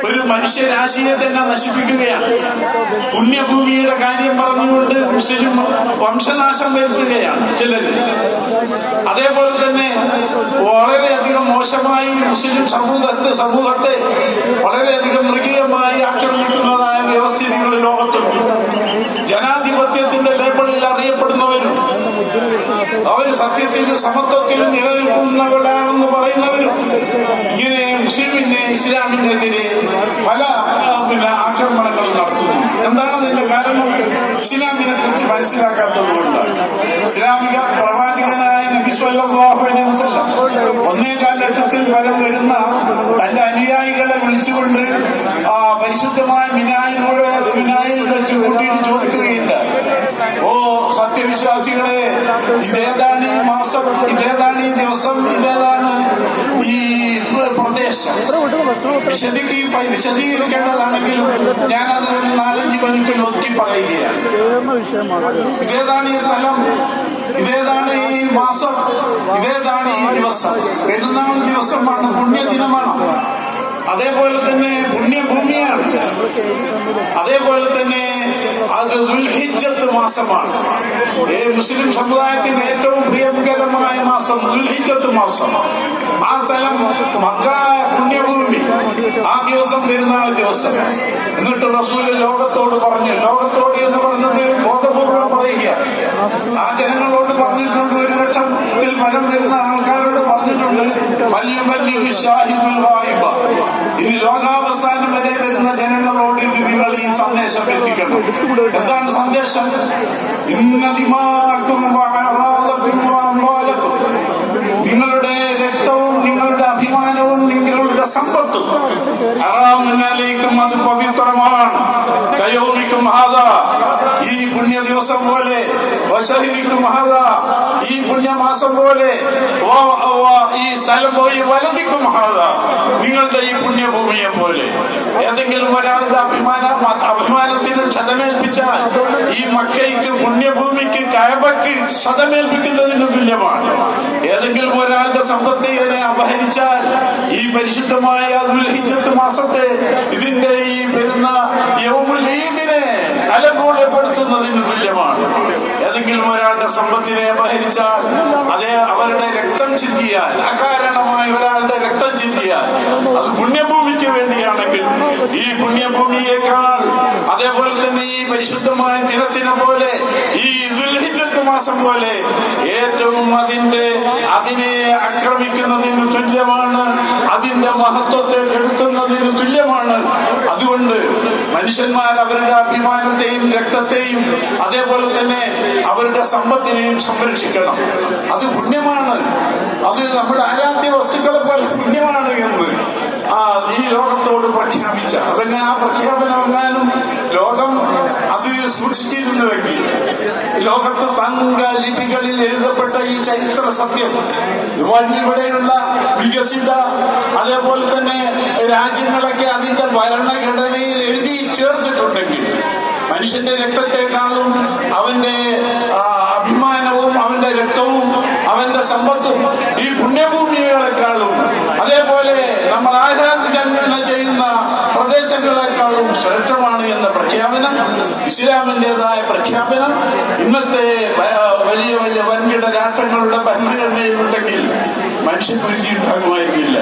ഒരു മനുഷ്യരാശിയെ തന്നെ നശിപ്പിക്കുകയാണ്. പുണ്യഭൂമിയുടെ കാര്യം പറഞ്ഞുകൊണ്ട് മുസ്ലിം വംശനാശം വരുത്തുകയാണ് ചിലര്. അതേപോലെ തന്നെ വളരെയധികം മോശമായി മുസ്ലിം സമൂഹത്തെ വളരെയധികം മൃഗീയമായി ആക്രമിക്കുന്നതായ വ്യവസ്ഥിതികൾ ലോകത്തുണ്ട്. ജനാധിപത്യത്തിന്റെ ലേബിളിൽ അറിയപ്പെടുന്നവരും അവർ സത്യത്തിൽ സമത്വത്തിലും നിലനിൽക്കുന്നവരാണെന്ന് പറയുന്നവരും ഇങ്ങനെ മുസ്ലിമിന്റെ ഇസ്ലാമിനെതിരെ പല ആക്രമണങ്ങളും നടത്തുന്നു. എന്താണ് അതിന്റെ കാരണം? ഇസ്ലാമിനെ കുറിച്ച് മനസ്സിലാക്കാത്തതുകൊണ്ട്. ഇസ്ലാമിക പ്രവാചകനായ നബി സ്വല്ലല്ലാഹു അലൈഹി വസല്ലം 1.25 ലക്ഷത്തിൽ പരം വരുന്ന തന്റെ അനുയായികളെ വിളിച്ചുകൊണ്ട് പരിശുദ്ധമായ മിനായിൽ വെച്ച് കൂട്ടിയിട്ട് ചോദിക്കുകയുണ്ടായി, ഓ സത്യവിശ്വാസികളെ, ഇതേതാണ് ഈ മാസം, ഇതേതാണ് ഈ ദിവസം, ഇതേതാണ് ഈ പ്രദേശം? വിശദീകരിക്കേണ്ടതാണെങ്കിലും ഞാനത് ഒരു 4-5 മിനിറ്റിൽ ഒതുക്കി പറയുകയാണ്. ഇതേതാണ് ഈ സ്ഥലം, ഇതേതാണ് ഈ മാസം, ഇതേതാണ് ഈ ദിവസം. പെരുന്നാൾ ദിവസമാണ്, പുണ്യദിനമാണ്. അതേപോലെ തന്നെ പുണ്യഭൂമിയാണ്. അതേപോലെ തന്നെ അത് ദുൽഹിജ്ജത്ത് മാസമാണ്. മുസ്ലിം സമുദായത്തിന് ഏറ്റവും പ്രിയങ്കരമായ മാസം ദുൽഹിജ്ജത്ത് മാസം. ആ സ്ഥലം മക്ക പുണ്യഭൂമി. ആ ദിവസം പെരുന്നാൾ ദിവസം. എന്നിട്ട് റസൂല് ലോകത്തോട് പറഞ്ഞു, ലോകത്തോട് എന്ന് പറഞ്ഞത് ബോധപൂർവം പറയുകയാണ്. ആ ജനങ്ങളോട് പറഞ്ഞിട്ടുണ്ട്, 1 ലക്ഷത്തിൽ പരം വരുന്ന ആൾക്കാരോട് പറഞ്ഞിട്ടുണ്ട്, ഇനി ലോകാവസാനം വരെ വരുന്ന ജനങ്ങളോട് നിങ്ങൾ ഈ സന്ദേശം എത്തിക്കണം. എന്താണ് സന്ദേശം? നിങ്ങളുടെ രക്തവും നിങ്ങളുടെ അഭിമാനവും നിങ്ങളുടെ സമ്പത്തും ഹറാമിനാലേക്കും അത് പവിത്രമാണ്. കയോമിക്കും ഹാദാ, ഈ പുണ്യ ദിവസം പോലെ, വശഹിരിക്കും ഹാദാ, ഈ പുണ്യമാസം പോലെ, ഈ സ്ഥലം പോയി വലതിക്കും ഹാദാ, നിങ്ങളുടെ ഈ പുണ്യഭൂമിയെ പോലെ. ഏതെങ്കിലും ഒരാളുടെ അഭിമാനത്തിന് ക്ഷതമേൽപ്പിച്ചാൽ ഈ മക്കയ്ക്ക്, പുണ്യഭൂമിക്ക്, കഅബയ്ക്ക് ക്ഷതമേൽപ്പിക്കുന്നതിന് തുല്യമാണ്. ഏതെങ്കിലും ഒരാളുടെ സമ്പത്തിനെ അപഹരിച്ചാൽ ഈ പരിശുദ്ധമായ ദുൽഹിജ്ജത്ത് മാസത്തെ ഇതിന്റെ ഈ വരുന്ന യൗമുൽ ഈദിനെ അലങ്കോലപ്പെടുത്തുന്നതിന് തുല്യമാണ്. ഏതെങ്കിലും ഒരാളുടെ സമ്പത്തിനെ അപഹരിച്ചാൽ, അതേ അവരുടെ രക്തം ചിന്തിയാൽ, അകാരണമായ ഒരാളുടെ രക്തം ചിന്തിയാൽ, അത് പുണ്യഭൂമിക്ക് വേണ്ടിയാണെങ്കിൽ ഈ പുണ്യഭൂമിയേക്കാൾ, അതേപോലെ തന്നെ ഈ പരിശുദ്ധമായ ദിനത്തിനെ പോലെ, ഈ ദുൽഹിജ്ജത്ത് മാസം പോലെ ഏറ്റവും അതിനെ ആക്രമിക്കുന്നതിന് തുല്യമാണ്, അതിന്റെ മഹത്വത്തെ കെടുത്തുന്നതിന് തുല്യമാണ്. അതുകൊണ്ട് മനുഷ്യന്മാർ അവരുടെ അഭിമാനത്തെയും രക്തത്തെയും അതേപോലെ തന്നെ അവരുടെ സമ്പത്തിനെയും സംരക്ഷിക്കണം. അത് പുണ്യമാണ്. അത് നമ്മുടെ ആരാധ്യ വസ്തുക്കളെ പോലെ പുണ്യമാണ് എന്ന് ഈ ലോകത്തോട് പ്രഖ്യാപിച്ച, അതങ്ങനെ ആ പ്രഖ്യാപനം എങ്ങാനും ലോകം അത് സൂക്ഷിച്ചിരുന്നുവെങ്കിൽ, ലോകത്ത് തങ്ക ലിപികളിൽ എഴുതപ്പെട്ട ഈ ചരിത്ര സത്യം ഇവിടെയുള്ള വികസിത അതേപോലെ തന്നെ രാജ്യങ്ങളൊക്കെ അതിന്റെ ഭരണഘടനയിൽ എഴുതി ചേർത്തിട്ടുണ്ടെങ്കിൽ, മനുഷ്യന്റെ രക്തത്തെക്കാളും അവന്റെ അഭിമാനവും അവന്റെ രക്തവും അവന്റെ സമ്പത്തും ഈ പുണ്യഭൂമികളെക്കാളും അതേപോലെ നമ്മൾ ആരാധന ചെയ്യുന്ന പ്രദേശങ്ങളെക്കാളും ശ്രേഷ്ഠമാണ് എന്ന പ്രഖ്യാപനം, ഇസ്ലാമിൻ്റെതായ പ്രഖ്യാപനം ഇന്നത്തെ വലിയ വലിയ വൻകിട രാഷ്ട്രങ്ങളുടെ ഭരണഘടനയിലുണ്ടെങ്കിൽ മനുഷ്യക്കുരുതി ഉണ്ടാകുമായിരുന്നില്ല.